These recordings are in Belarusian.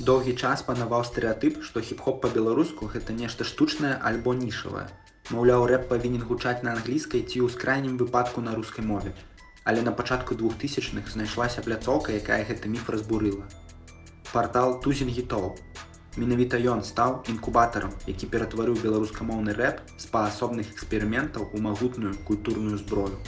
Доўгі час панаваў стэрэатып, што хіп-хоп па-беларуску гэта нешта штучнае альбо нішавае. Маўляў, рэп павінен гучаць на англійскай ці ў крайнім выпадку на рускай мове. Але на пачатку 2000-х знайшлася пляцоўка, якая гэты міф разбурыла. Партал Тузін Гітоў. Менавіта ён стаў інкубатарам, які ператварыў беларускамоўны рэп з паасобных эксперыментаў у магутную культурную зброю.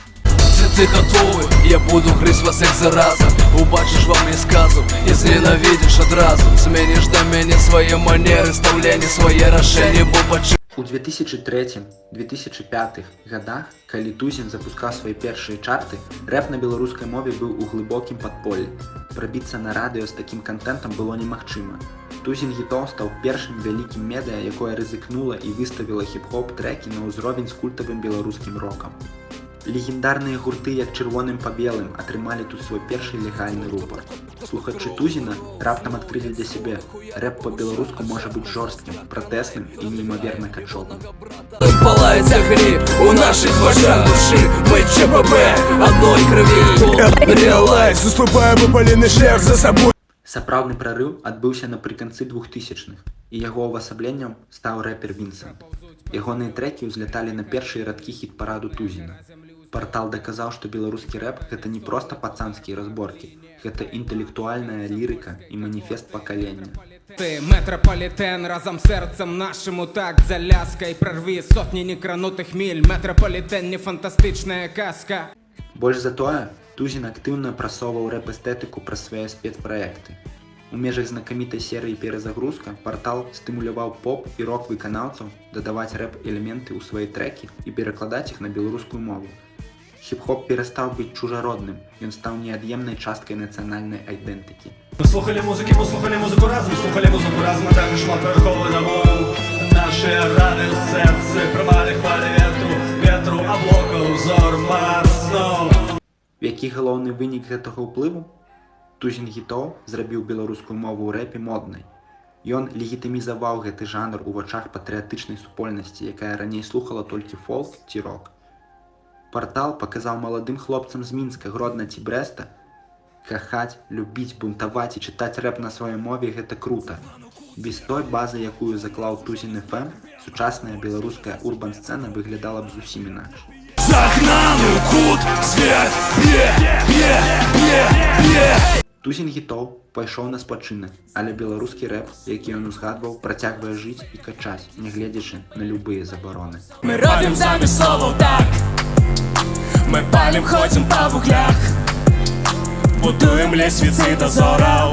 Ты готовы, я буду грызть вас як зараза. Убачишь во мне сказу и зненавидишь адразу. Зменишь до мяне свае манеры, стаўленне свае рашэнні, бо пачы. У 2003-2005 годах, калі Тузін запускаў свае першыя чарты, рэп на беларускай мове быў у глыбокім падполлі. Прабіцца на радыё з такім кантэнтам было немагчыма. Тузін Гітоў стаў першым вялікім медыа, якое рызыкнула і выставіла хіп-хоп трэкі на ўзровень з культавым беларускім рокам. Легендарныя гурты, як Чырвоным па белым, атрымалі тут свой першы легальны рупар. Слухачы Тузіна раптам адкрылі для сябе. Рэп па-беларуску можа быць жорсткім, пратэсным і неймаверна качовым. Палаюць агні у нашых вачах душы. Мы ЧПБ адной крыві. Реалайз, уступаем выпалены шлях за сабой. Сапраўдны прарыў адбыўся напрыканцы 2000-х, і яго увасабленнем стаў рэпер Вінсент. Ягоныя трэкі ўзляталі на першыя радкі хіт-параду Тузіна. Партал даказаў, што беларускі рэп гэта не проста пацанскія разборкі, гэта інтэлектуальная лірыка і маніфест пакалення. Ты метрополитен разом сердцем нашему так за ляской прорви сотни некранутых миль. Метрополитен не фантастичная казка. Больш за тое, Тузін актыўна прасоўваў рэп-эстэтыку праз свае спецпраекты. У межах знакамітай серыі «Перезагрузка» партал стымуляваў поп і рок-выканаўцаў дадаваць рэп-элементы ў свае трэкі і перакладаць іх на беларускую мову. Хіп-хоп перастаў быць чужародным, ён стаў неад'емнай часткай нацыянальнай айдэнтыкі. Мы слухали музыку разом, а також шмат верховых домов. Наши раны в сердце прымалі хвалі ветру, облока узор марснов. Які галоўны вынік гэтага ўплыву? Тузін Гітоў зрабіў беларускую мову ў рэпе моднай. Ён легітымізаваў гэты жанр у вачах патрыятычнай супольнасці, якая раней слухала толькі фолк ці рок. Партал паказаў маладым хлопцам з Мінска, Гродна ці Брэста: кахаць, любіць, бунтаваць і чытаць рэп на сваёй мове гэта крута. Без той базы, якую заклаў Тузін ФМ, сучасная беларуская урбан-сцэна выглядала б зусім інакш. Загнаны ў кут, свет, Тузін Гітоў пайшоў на спачынак, але беларускі рэп, які ён узгадваў, працягвае жыць і качаць, нягледзячы на любыя забароны. Мы робім замыслову так. Мы палім, ходзім па вуглях, будуем лесвіцы дазораў.